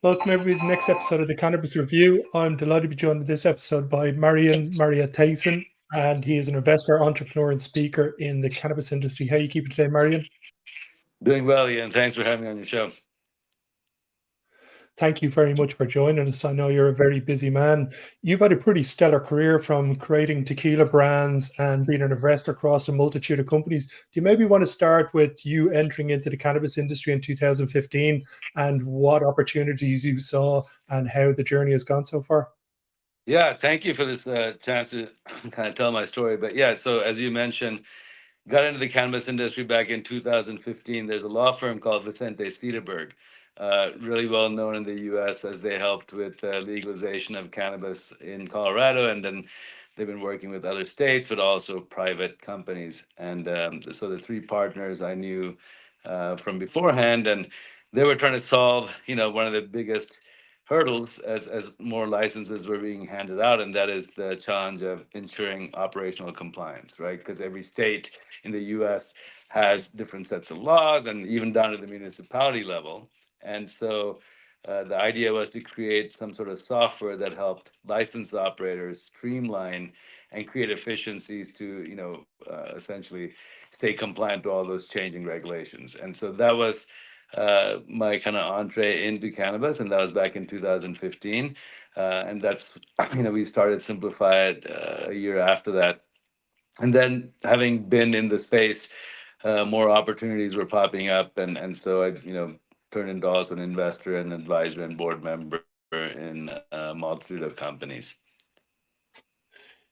Welcome, everybody, to the next episode of the Cannabis Review. I'm delighted to be joined in this episode by Marion Mariathasan, and he is an investor, entrepreneur, and speaker in the cannabis industry. How are you keeping today, Marion? Doing well, Ian. Thanks for having me on your show. Thank you very much for joining us. I know you're a very busy man. You've had a pretty stellar career from creating tequila brands and being an investor across a multitude of companies. Do you maybe want to start with you entering into the cannabis industry in 2015 and what opportunities you saw and how the journey has gone so far? Yeah, thank you for this chance to kind of tell my story. But yeah, so as you mentioned, got into the cannabis industry back in 2015. There's a law firm called Vicente Sederberg, really well known in the U.S. as they helped with legalization of cannabis in Colorado, and then they've been working with other states, but also private companies. And so the three partners I knew from beforehand, and they were trying to solve, one of the biggest hurdles as more licenses were being handed out, and that is the challenge of ensuring operational compliance, right? Because every state in the US has different sets of laws and even down to the municipality level. And so the idea was to create some sort of software that helped license operators streamline and create efficiencies to, essentially stay compliant to all those changing regulations. And so that was my kind of entree into cannabis, and that was back in 2015. And that's, we started Simplify a year after that. And then having been in the space, more opportunities were popping up, and so I, turned into also an investor and advisor and board member in a multitude of companies.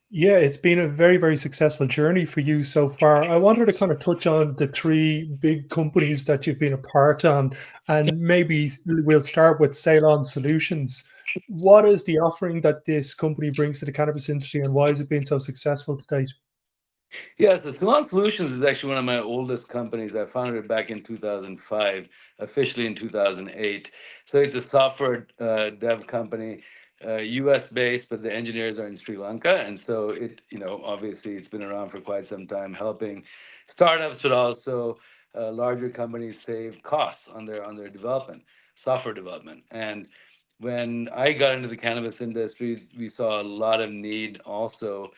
Yeah, it's been a very, very successful journey for you so far. I wanted to kind of touch on the three big companies that you've been a part on, and maybe we'll start with Ceylon Solutions. What is the offering that this company brings to the cannabis industry, and why has it been so successful to date? Yeah, so Salon Solutions is actually one of my oldest companies. I founded it back in 2005, officially in 2008. So it's a software dev company, US based, but the engineers are in Sri Lanka. And so it, obviously it's been around for quite some time, helping startups, but also larger companies save costs on their development, software development. And when I got into the cannabis industry, we saw a lot of need also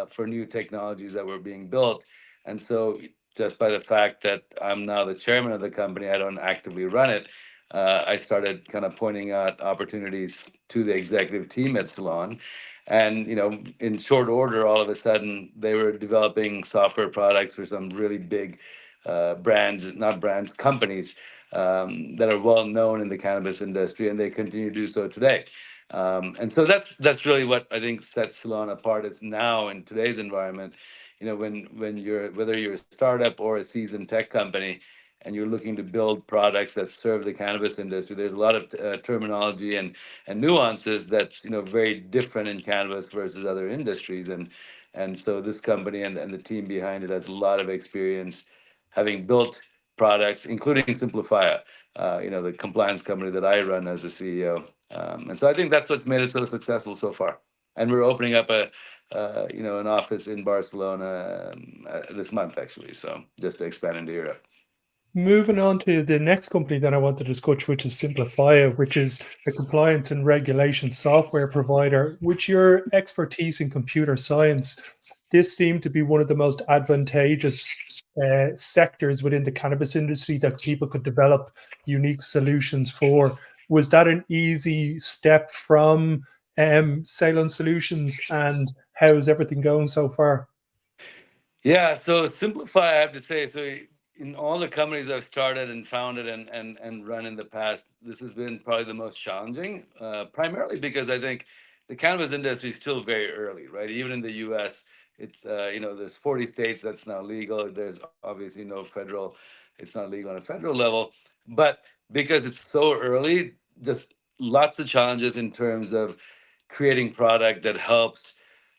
for new technologies that were being built. And so, just by the fact that I'm now the chairman of the company, I don't actively run it. I started kind of pointing out opportunities to the executive team at Salon. And, in short order, all of a sudden, they were developing software products for some really big brands, not brands, companies that are well known in the cannabis industry, and they continue to do so today. And so that's really what I think sets Salon apart. Is now in today's environment, when you're whether you're a startup or a seasoned tech company, and you're looking to build products that serve the cannabis industry, there's a lot of terminology and nuances that's very different in cannabis versus other industries. And so this company and the team behind it has a lot of experience having built products, including Simplifya, the compliance company that I run as a CEO. And so I think that's what's made it so successful so far. And we're opening up an office in Barcelona this month, actually. So just to expand into Europe. Moving on to the next company that I want to discuss, which is Simplifya, which is a compliance and regulation software provider. With your expertise in computer science, this seemed to be one of the most advantageous sectors within the cannabis industry that people could develop unique solutions for. Was that an easy step from Ceylon Solutions, and how is everything going so far? Yeah, so Simplify, I have to say, so in all the companies I've started and founded and run in the past, this has been probably the most challenging, primarily because I think the cannabis industry is still very early, right? Even in the US, it's, there's 40 states that's now legal. There's obviously no federal, it's not legal on a federal level. But because it's so early, just lots of challenges in terms of creating product that helps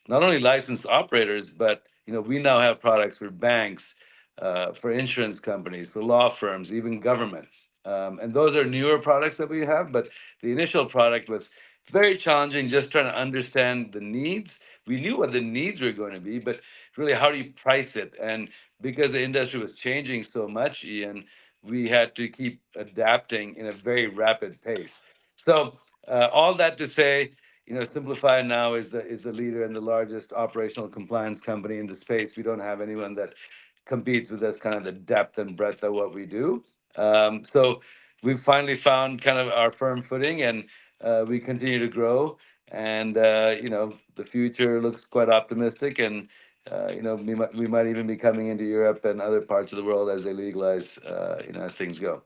not only licensed operators, but we now have products for banks, for insurance companies, for law firms, even government. And those are newer products that we have. But the initial product was very challenging, just trying to understand the needs. We knew what the needs were going to be, but really, how do you price it? And because the industry was changing so much, Ian, we had to keep adapting in a very rapid pace. So all that to say, Simplify now is the leader and the largest operational compliance company in the space. We don't have anyone that competes with us, kind of the depth and breadth of what we do. So we've finally found kind of our firm footing, and we continue to grow. And the future looks quite optimistic, and we might even be coming into Europe and other parts of the world as they legalize, as things go.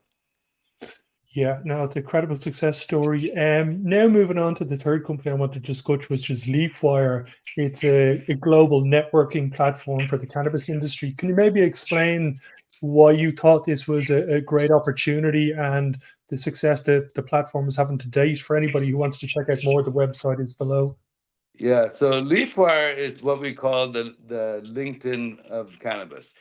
Yeah, no, it's a credible success story. Now moving on to the third company I want to discuss, which is Leafwire. It's a global networking platform for the cannabis industry. Can you maybe explain why you thought this was a great opportunity and the success that the platform is having to date? For anybody who wants to check out more, the website is below. Yeah, so Leafwire is what we call the LinkedIn of cannabis.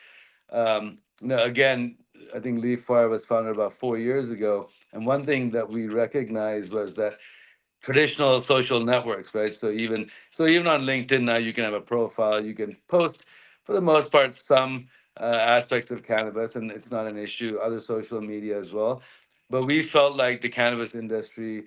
Now, again, I think Leafwire was founded about 4 years ago, and one thing that we recognized was that traditional social networks, right? So even on LinkedIn now, you can have a profile, you can post for the most part some aspects of cannabis, and it's not an issue. Other social media as well, but we felt like the cannabis industry,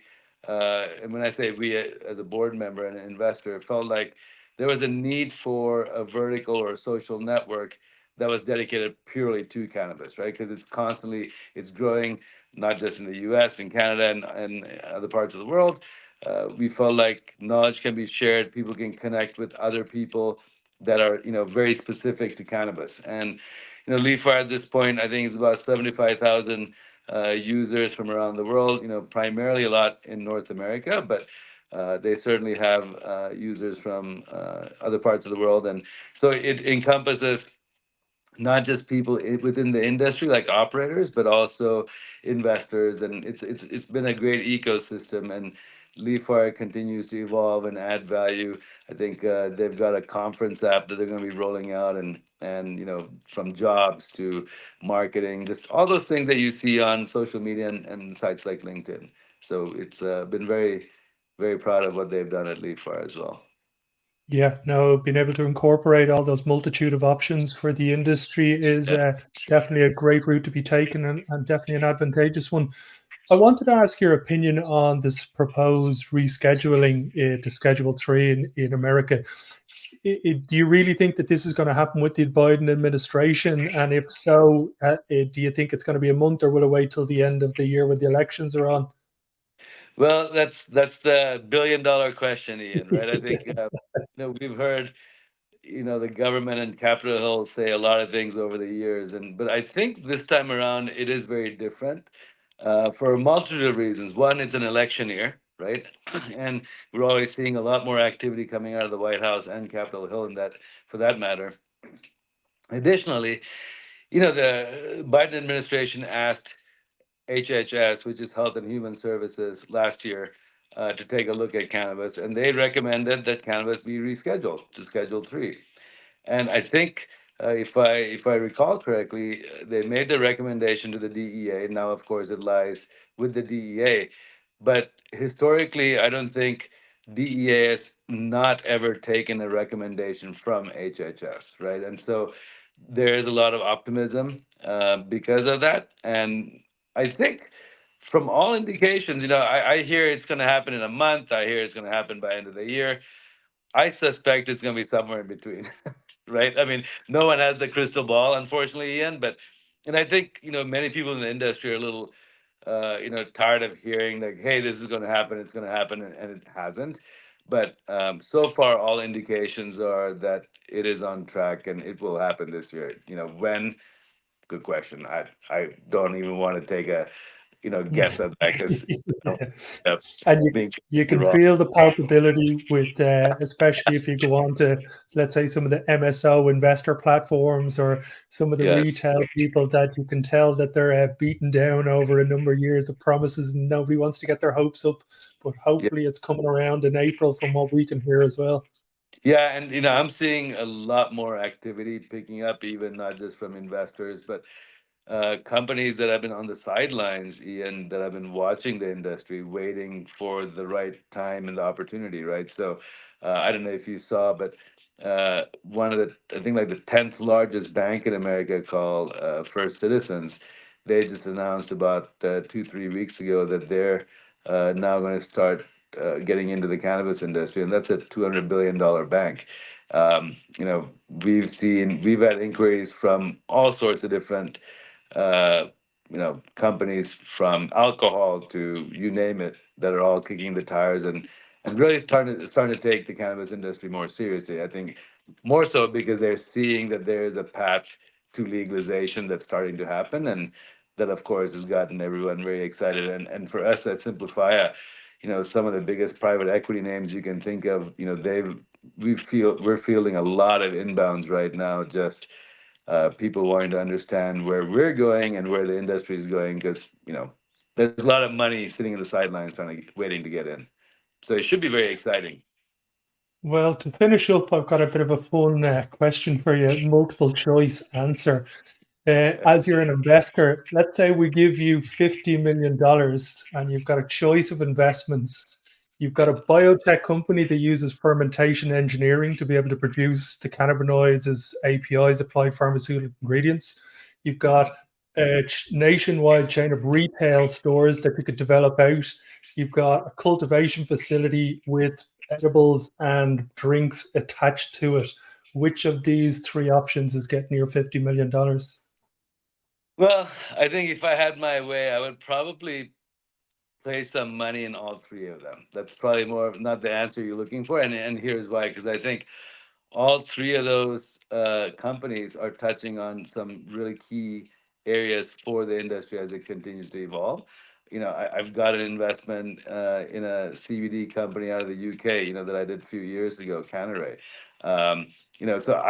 and when I say we as a board member and an investor, felt like there was a need for a vertical or a social network that was dedicated purely to cannabis, right? Because it's growing not just in the U.S. and Canada and other parts of the world. We felt like knowledge can be shared. People can connect with other people that are, very specific to cannabis. And, Leafwire at this point, I think is about 75,000 users from around the world. Primarily a lot in North America, but they certainly have users from other parts of the world, and so it encompasses not just people within the industry like operators, but also investors, and it's been a great ecosystem. And Leafwire continues to evolve and add value. I think they've got a conference app that they're going to be rolling out, and from jobs to marketing, just all those things that you see on social media and sites like LinkedIn. So it's been very, very proud of what they've done at Leafwire as well. Yeah, no, being able to incorporate all those multitude of options for the industry is definitely a great route to be taken, and definitely an advantageous one. I wanted to ask your opinion on this proposed rescheduling to Schedule 3 in America. Do you really think that this is going to happen with the Biden administration? And if so, do you think it's going to be a month, or will it wait till the end of the year when the elections are on? Well, that's the billion-dollar question, Ian, right? I think we've heard the government and Capitol Hill say a lot of things over the years, and but I think this time around it is very different for a multitude of reasons. One, it's an election year, right? And we're already seeing a lot more activity coming out of the White House and Capitol Hill, in that, for that matter. Additionally, the Biden administration asked HHS, which is Health and Human Services, last year to take a look at cannabis, and they recommended that cannabis be rescheduled to Schedule 3. And I think, if I recall correctly, they made the recommendation to the DEA. Now, of course, it lies with the DEA, but historically, I don't think DEA has not ever taken a recommendation from HHS, right? And so there is a lot of optimism because of that. And I think, from all indications, I hear it's going to happen in a month. I hear it's going to happen by end of the year. I suspect it's going to be somewhere in between, right? I mean, no one has the crystal ball, unfortunately, Ian. And I think many people in the industry are a little, tired of hearing like, "Hey, this is going to happen. It's going to happen," and it hasn't. But so far, all indications are that it is on track and it will happen this year. When? Good question. I don't even want to take a guess at that, because uh, And being you can wrong. feel the palpability with, especially if you go on to, let's say, some of the MSO investor platforms or some of the Yes. retail people, that you can tell that they're beaten down over a number of years of promises, and nobody wants to get their hopes up. But hopefully, it's coming around in April, from what we can hear as well. Yeah, and I'm seeing a lot more activity picking up, even not just from investors, but companies that have been on the sidelines, Ian, that have been watching the industry, waiting for the right time and the opportunity, right? So I don't know if you saw, but one of I think like the 10th largest bank in America, called First Citizens, they just announced about 2, 3 weeks ago that they're now going to start getting into the cannabis industry, and that's a $200 billion bank. You know, we've had inquiries from all sorts of different, uh, you know, companies, from alcohol to you name it, that are all kicking the tires and really starting to take the cannabis industry more seriously. I think more so because they're seeing that there is a path to legalization that's starting to happen, and that of course has gotten everyone very excited. And for us at Simplifya, you know, some of the biggest private equity names you can think of, you know, we're fielding a lot of inbounds right now, just people wanting to understand where we're going and where the industry is going, because you know there's a lot of money sitting in the sidelines waiting to get in. So it should be very exciting. Well, to finish up, I've got a bit of a fun question for you, multiple choice answer. As you're an investor, let's say we give you $50 million and you've got a choice of investments. You've got a biotech company that uses fermentation engineering to be able to produce the cannabinoids as APIs, applied pharmaceutical ingredients. You've got a nationwide chain of retail stores that you could develop out. You've got a cultivation facility with edibles and drinks attached to it. Which of these three options is getting your $50 million? Well, I think if I had my way, I would probably place some money in all three of them. That's probably more of not the answer you're looking for, and here's why. Because I think all three of those companies are touching on some really key areas for the industry as it continues to evolve. You know, I've got an investment in a CBD company out of the UK, you know, that I did a few years ago, Canneray. You know, so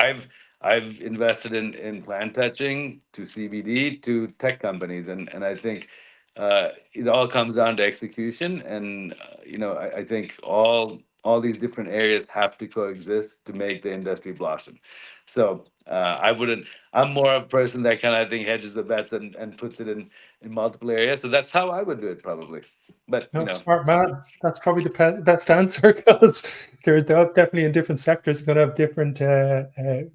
I've invested in plant touching to CBD to tech companies, and I think it all comes down to execution. And you know, I think all these different areas have to coexist to make the industry blossom. So I wouldn't. I'm more of a person that kind of, I think, hedges the bets and puts it in multiple areas. So that's how I would do it probably. But you No, know, smart man. That's probably the best answer because they're definitely in different sectors going to have different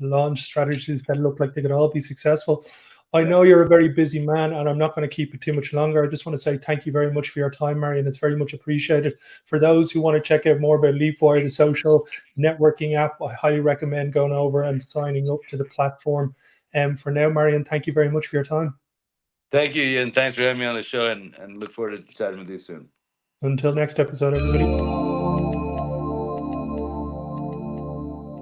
launch strategies that look like they could all be successful. I yeah. know you're a very busy man, and I'm not going to keep it too much longer. I just want to say thank you very much for your time, Marion. It's very much appreciated. For those who want to check out more about Leafwire, the social networking app, I highly recommend going over and signing up to the platform. For now, Marion, thank you very much for your time. Thank you, Ian. Thanks for having me on the show, and look forward to chatting with you soon. Until next episode, everybody.